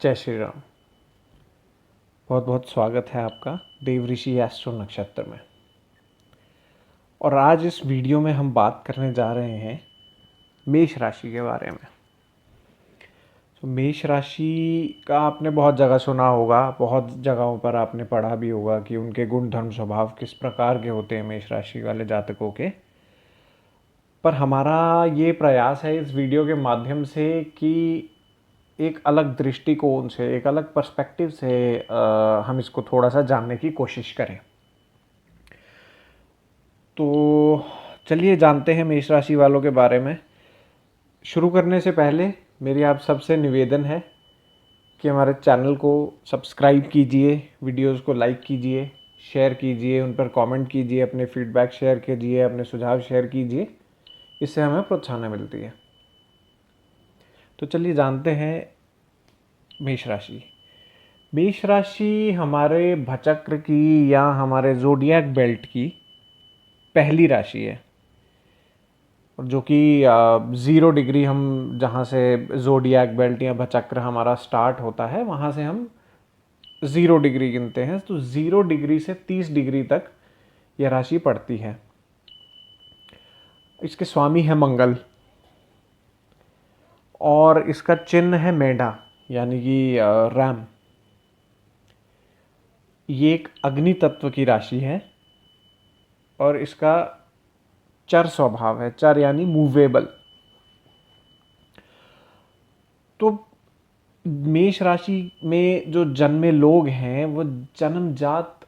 जय श्री राम। बहुत बहुत स्वागत है आपका देवऋषि एस्ट्रो नक्षत्र में। और आज इस वीडियो में हम बात करने जा रहे हैं मेष राशि के बारे में। तो मेष राशि का आपने बहुत जगह सुना होगा, बहुत जगहों पर आपने पढ़ा भी होगा कि उनके गुण धर्म स्वभाव किस प्रकार के होते हैं मेष राशि वाले जातकों के। पर हमारा ये प्रयास है इस वीडियो के माध्यम से कि एक अलग दृष्टिकोण से, एक अलग पर्सपेक्टिव से हम इसको थोड़ा सा जानने की कोशिश करें। तो चलिए जानते हैं मेष राशि वालों के बारे में। शुरू करने से पहले मेरी आप सबसे निवेदन है कि हमारे चैनल को सब्सक्राइब कीजिए, वीडियोस को लाइक कीजिए, शेयर कीजिए, उन पर कमेंट कीजिए, अपने फीडबैक शेयर कीजिए, अपने सुझाव शेयर कीजिए। इससे हमें प्रोत्साहन मिलती है। तो चलिए जानते हैं मेष राशि। मेष राशि हमारे भचक्र की या हमारे ज़ोडिएक बेल्ट की पहली राशि है, और जो कि 0 डिग्री, हम जहाँ से ज़ोडिएक बेल्ट या भचक्र हमारा स्टार्ट होता है वहाँ से हम 0 डिग्री गिनते हैं। तो 0 डिग्री से 30 डिग्री तक यह राशि पड़ती है। इसके स्वामी है मंगल, और इसका चिन्ह है मेढा यानी कि रैम। ये एक अग्नि तत्व की राशि है और इसका चर स्वभाव है। चर यानी मूवेबल। तो मेष राशि में जो जन्मे लोग हैं वो जन्मजात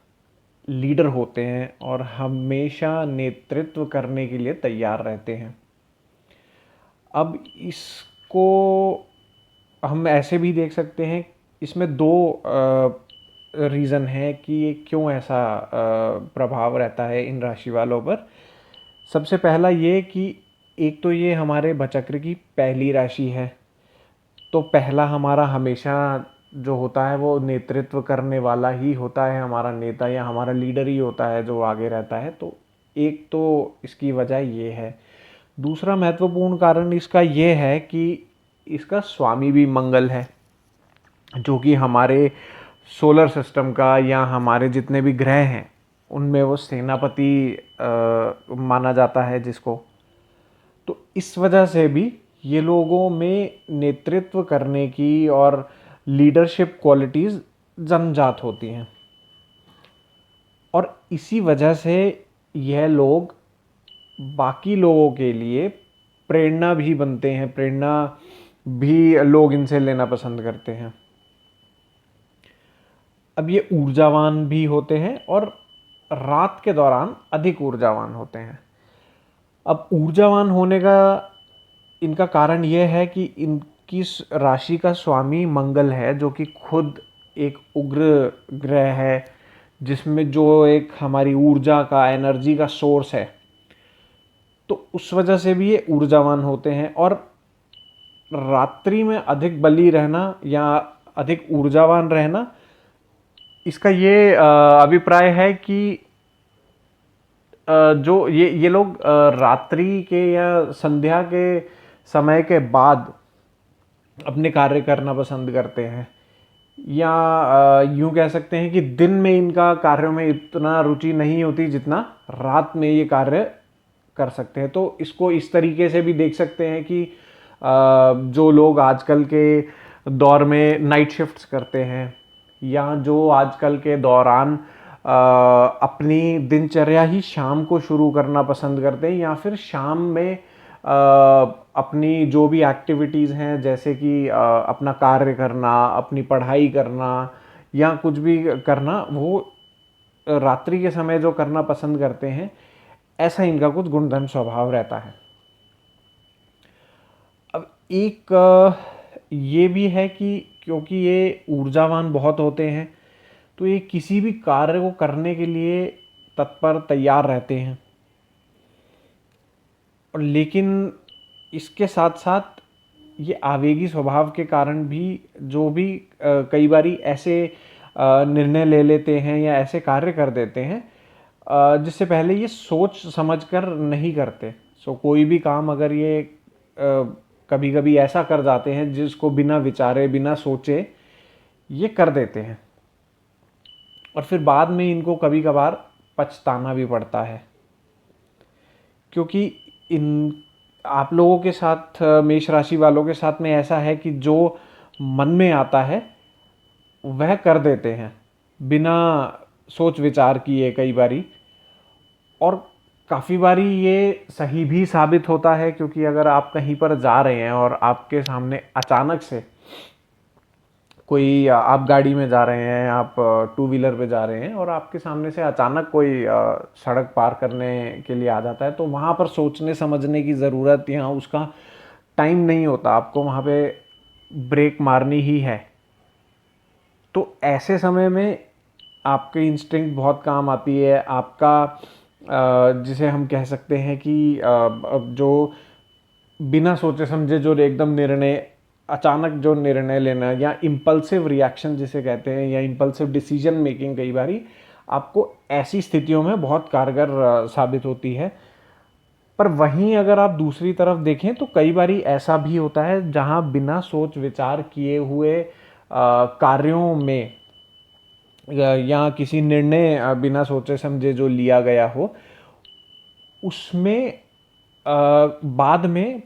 लीडर होते हैं और हमेशा नेतृत्व करने के लिए तैयार रहते हैं। अब इसको हम ऐसे भी देख सकते हैं, इसमें दो रीज़न है कि ये क्यों ऐसा प्रभाव रहता है इन राशि वालों पर। सबसे पहला ये कि एक तो ये हमारे भचक्र की पहली राशि है, तो पहला हमारा हमेशा जो होता है वो नेतृत्व करने वाला ही होता है, हमारा नेता या हमारा लीडर ही होता है जो आगे रहता है। तो एक तो इसकी वजह ये है। दूसरा महत्वपूर्ण कारण इसका ये है कि इसका स्वामी भी मंगल है, जो कि हमारे सोलर सिस्टम का या हमारे जितने भी ग्रह हैं उनमें वो सेनापति माना जाता है जिसको। तो इस वजह से भी ये लोगों में नेतृत्व करने की और लीडरशिप क्वालिटीज़ जन्मजात होती हैं, और इसी वजह से यह लोग बाकी लोगों के लिए प्रेरणा भी बनते हैं। प्रेरणा भी लोग इनसे लेना पसंद करते हैं। अब ये ऊर्जावान भी होते हैं और रात के दौरान अधिक ऊर्जावान होते हैं। अब ऊर्जावान होने का इनका कारण यह है कि इनकी राशि का स्वामी मंगल है, जो कि खुद एक उग्र ग्रह है, जिसमें जो एक हमारी ऊर्जा का, एनर्जी का सोर्स है। तो उस वजह से भी ये ऊर्जावान होते हैं। और रात्रि में अधिक बली रहना या अधिक ऊर्जावान रहना, इसका ये अभिप्राय है कि जो ये लोग रात्रि के या संध्या के समय के बाद अपने कार्य करना पसंद करते हैं, या यूं कह सकते हैं कि दिन में इनका कार्यों में इतना रुचि नहीं होती जितना रात में ये कार्य कर सकते हैं। तो इसको इस तरीके से भी देख सकते हैं कि जो लोग आजकल के दौर में नाइट शिफ्ट्स करते हैं, या जो आजकल के दौरान अपनी दिनचर्या ही शाम को शुरू करना पसंद करते हैं, या फिर शाम में अपनी जो भी एक्टिविटीज़ हैं, जैसे कि अपना कार्य करना, अपनी पढ़ाई करना या कुछ भी करना, वो रात्रि के समय जो करना पसंद करते हैं, ऐसा इनका कुछ गुणधर्म स्वभाव रहता है। अब एक ये भी है कि क्योंकि ये ऊर्जावान बहुत होते हैं, तो ये किसी भी कार्य को करने के लिए तत्पर तैयार रहते हैं। और लेकिन इसके साथ साथ ये आवेगी स्वभाव के कारण भी जो भी कई बारी ऐसे निर्णय ले लेते हैं या ऐसे कार्य कर देते हैं जिससे पहले ये सोच समझकर नहीं करते। सो कोई भी काम अगर ये कभी कभी ऐसा कर जाते हैं जिसको बिना विचारे, बिना सोचे ये कर देते हैं और फिर बाद में इनको कभी कभार पछताना भी पड़ता है, क्योंकि इन आप लोगों के साथ, मेष राशि वालों के साथ में ऐसा है कि जो मन में आता है वह कर देते हैं बिना सोच विचार किए कई बारी। और काफ़ी बारी ये सही भी साबित होता है, क्योंकि अगर आप कहीं पर जा रहे हैं और आपके सामने अचानक से कोई, आप गाड़ी में जा रहे हैं, आप टू व्हीलर पे जा रहे हैं और आपके सामने से अचानक कोई सड़क पार करने के लिए आ जाता है, तो वहाँ पर सोचने समझने की ज़रूरत या उसका टाइम नहीं होता, आपको वहाँ पे ब्रेक मारनी ही है। तो ऐसे समय में आपकी इंस्टिंक्ट बहुत काम आती है, आपका जिसे हम कह सकते हैं कि जो बिना सोचे समझे जो एकदम निर्णय, अचानक जो निर्णय लेना या इम्पल्सिव रिएक्शन जिसे कहते हैं, या इम्पल्सिव डिसीजन मेकिंग, कई बारी आपको ऐसी स्थितियों में बहुत कारगर साबित होती है। पर वहीं अगर आप दूसरी तरफ देखें तो कई बारी ऐसा भी होता है जहां बिना सोच विचार किए हुए कार्यों में या किसी निर्णय बिना सोचे समझे जो लिया गया हो, उसमें बाद में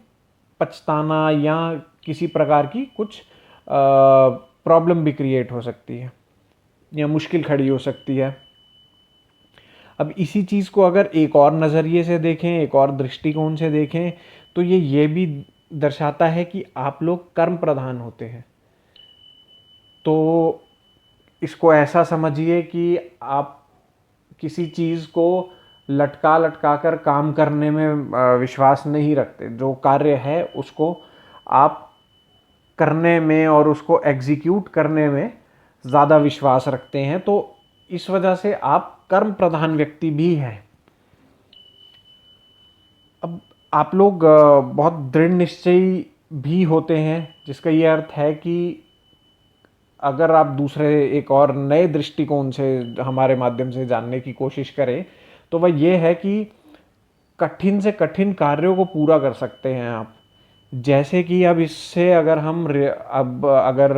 पछताना या किसी प्रकार की कुछ प्रॉब्लम भी क्रिएट हो सकती है या मुश्किल खड़ी हो सकती है। अब इसी चीज़ को अगर एक और नज़रिए से देखें, एक और दृष्टिकोण से देखें, तो ये भी दर्शाता है कि आप लोग कर्म प्रधान होते हैं। तो इसको ऐसा समझिए कि आप किसी चीज़ को लटका लटका कर काम करने में विश्वास नहीं रखते। जो कार्य है उसको आप करने में और उसको एग्जीक्यूट करने में ज़्यादा विश्वास रखते हैं, तो इस वजह से आप कर्म प्रधान व्यक्ति भी हैं। अब आप लोग बहुत दृढ़ निश्चयी भी होते हैं, जिसका ये अर्थ है कि अगर आप दूसरे एक और नए दृष्टिकोण से हमारे माध्यम से जानने की कोशिश करें, तो वह ये है कि कठिन से कठिन कार्यों को पूरा कर सकते हैं आप। जैसे कि अब इससे अगर हम अब अगर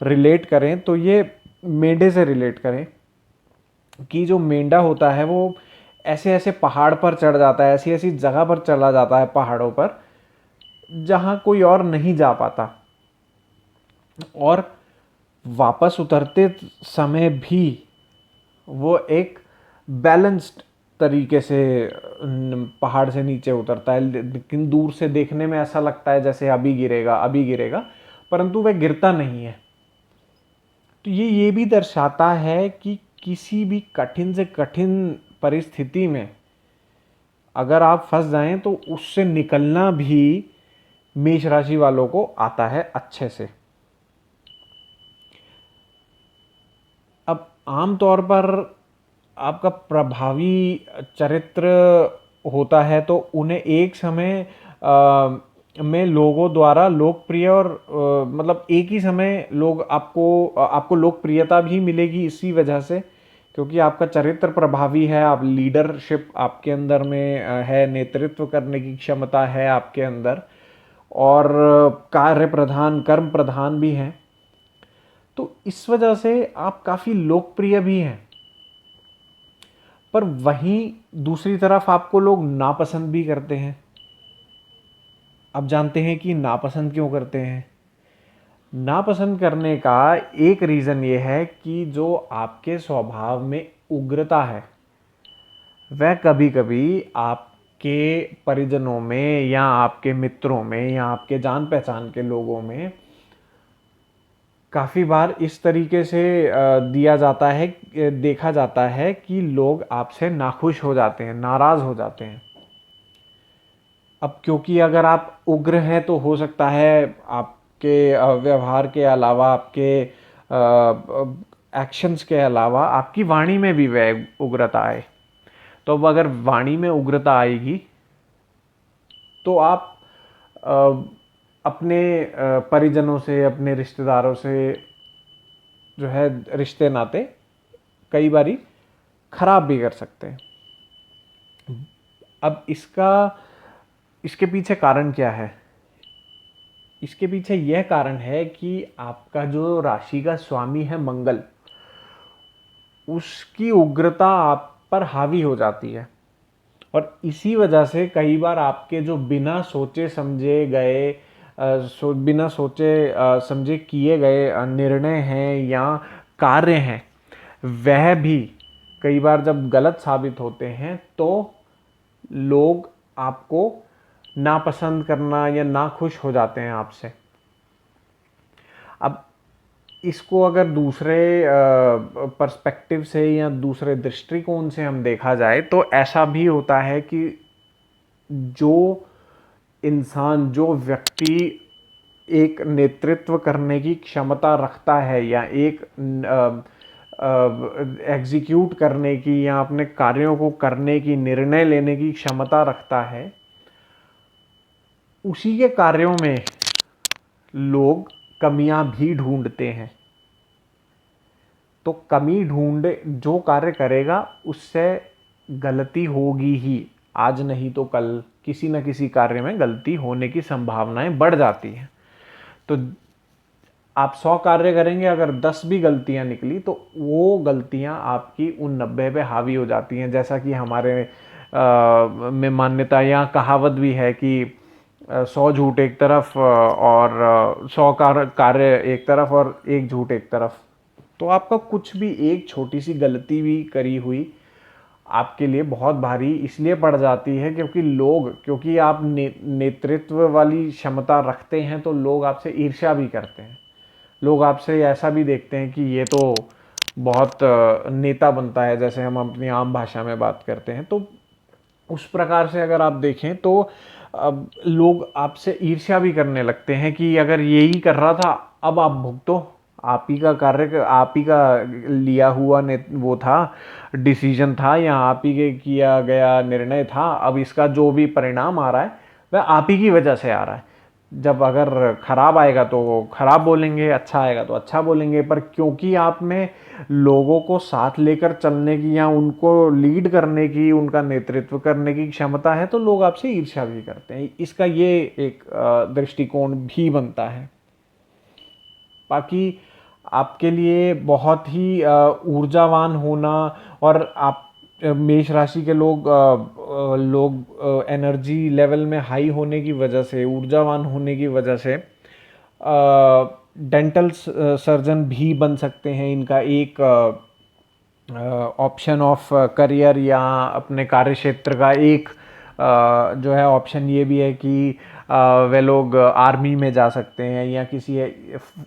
रिलेट करें तो ये मेंढे से रिलेट करें कि जो मेंढा होता है वो ऐसे ऐसे पहाड़ पर चढ़ जाता है, ऐसी ऐसी जगह पर चला जाता है पहाड़ों पर जहाँ कोई और नहीं जा पाता, और वापस उतरते समय भी वो एक बैलेंस्ड तरीके से पहाड़ से नीचे उतरता है। लेकिन दूर से देखने में ऐसा लगता है जैसे अभी गिरेगा अभी गिरेगा, परंतु वह गिरता नहीं है। तो ये भी दर्शाता है कि किसी भी कठिन से कठिन परिस्थिति में अगर आप फंस जाएं तो उससे निकलना भी मेष राशि वालों को आता है अच्छे से। अब आम तौर पर आपका प्रभावी चरित्र होता है तो उन्हें एक समय में लोगों द्वारा लोकप्रिय और मतलब एक ही समय लोग आपको लोकप्रियता भी मिलेगी इसी वजह से, क्योंकि आपका चरित्र प्रभावी है, आप लीडरशिप आपके अंदर में है, नेतृत्व करने की क्षमता है आपके अंदर, और कार्य प्रधान कर्म प्रधान भी हैं। तो इस वजह से आप काफ़ी लोकप्रिय भी हैं। पर वहीं दूसरी तरफ आपको लोग नापसंद भी करते हैं। अब जानते हैं कि नापसंद क्यों करते हैं। नापसंद करने का एक रीज़न ये है कि जो आपके स्वभाव में उग्रता है वह कभी कभी आपके परिजनों में या आपके मित्रों में या आपके जान पहचान के लोगों में काफ़ी बार इस तरीके से दिया जाता है, देखा जाता है कि लोग आपसे नाखुश हो जाते हैं, नाराज़ हो जाते हैं। अब क्योंकि अगर आप उग्र हैं तो हो सकता है आपके व्यवहार के अलावा, आपके एक्शंस के अलावा आपकी वाणी में भी वह उग्रता आए। तो अब अगर वाणी में उग्रता आएगी तो आप अपने परिजनों से, अपने रिश्तेदारों से जो है रिश्ते नाते कई बारी खराब भी कर सकते हैं। अब इसके पीछे कारण क्या है? इसके पीछे यह कारण है कि आपका जो राशि का स्वामी है मंगल, उसकी उग्रता आप पर हावी हो जाती है और इसी वजह से कई बार आपके जो बिना सोचे समझे गए बिना सोचे समझे किए गए निर्णय हैं या कार्य हैं, वह भी कई बार जब गलत साबित होते हैं तो लोग आपको नापसंद करना या नाखुश हो जाते हैं आपसे। अब इसको अगर दूसरे पर्सपेक्टिव से या दूसरे दृष्टिकोण से हम देखा जाए तो ऐसा भी होता है कि जो इंसान, जो व्यक्ति एक नेतृत्व करने की क्षमता रखता है या एक एग्जीक्यूट करने की या अपने कार्यों को करने की, निर्णय लेने की क्षमता रखता है, उसी के कार्यों में लोग कमियां भी ढूंढते हैं। तो कमी ढूंढे जो कार्य करेगा उससे गलती होगी ही, आज नहीं तो कल किसी न किसी कार्य में गलती होने की संभावनाएं बढ़ जाती हैं। तो आप 100 कार्य करेंगे, अगर 10 भी गलतियां निकली तो वो गलतियां आपकी उन 90 पे हावी हो जाती हैं। जैसा कि हमारे में मान्यता या कहावत भी है कि 100 झूठ एक तरफ और 100 कार्य एक तरफ और एक झूठ एक तरफ। तो आपका कुछ भी एक छोटी सी गलती भी करी हुई आपके लिए बहुत भारी इसलिए पड़ जाती है क्योंकि आप नेतृत्व वाली क्षमता रखते हैं तो लोग आपसे ईर्ष्या भी करते हैं। लोग आपसे ऐसा भी देखते हैं कि ये तो बहुत नेता बनता है, जैसे हम अपनी आम भाषा में बात करते हैं। तो उस प्रकार से अगर आप देखें तो अब लोग आपसे ईर्ष्या भी करने लगते हैं कि अगर यही कर रहा था अब आप भुगतो, आप ही का कार्य, आप ही का लिया हुआ ने वो था, डिसीजन था या आप ही के किया गया निर्णय था, अब इसका जो भी परिणाम आ रहा है वह आप ही की वजह से आ रहा है। जब अगर खराब आएगा तो खराब बोलेंगे, अच्छा आएगा तो अच्छा बोलेंगे, पर क्योंकि आप में लोगों को साथ लेकर चलने की या उनको लीड करने की, उनका नेतृत्व करने की क्षमता है तो लोग आपसे ईर्ष्या भी करते हैं। इसका ये एक दृष्टिकोण भी बनता है। बाकी आपके लिए बहुत ही ऊर्जावान होना और आप मेष राशि के लोग एनर्जी लेवल में हाई होने की वजह से, ऊर्जावान होने की वजह से डेंटल सर्जन भी बन सकते हैं। इनका एक ऑप्शन ऑफ करियर या अपने कार्य क्षेत्र का एक जो है ऑप्शन ये भी है कि वे लोग आर्मी में जा सकते हैं या किसी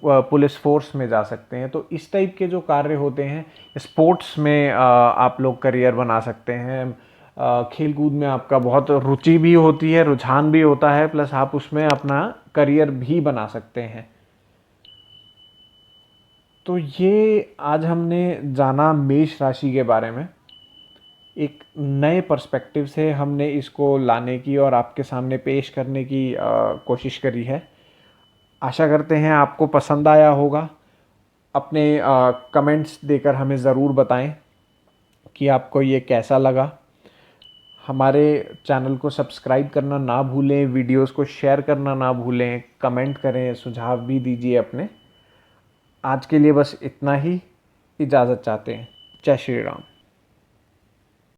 पुलिस फोर्स में जा सकते हैं। तो इस टाइप के जो कार्य होते हैं, स्पोर्ट्स में आप लोग करियर बना सकते हैं। खेल कूद में आपका बहुत रुचि भी होती है, रुझान भी होता है, प्लस आप उसमें अपना करियर भी बना सकते हैं। तो ये आज हमने जाना मेष राशि के बारे में। एक नए पर्सपेक्टिव से हमने इसको लाने की और आपके सामने पेश करने की कोशिश करी है। आशा करते हैं आपको पसंद आया होगा। अपने कमेंट्स देकर हमें ज़रूर बताएं कि आपको ये कैसा लगा। हमारे चैनल को सब्सक्राइब करना ना भूलें, वीडियोस को शेयर करना ना भूलें, कमेंट करें, सुझाव भी दीजिए अपने। आज के लिए बस इतना ही, इजाज़त चाहते हैं। जय श्री राम।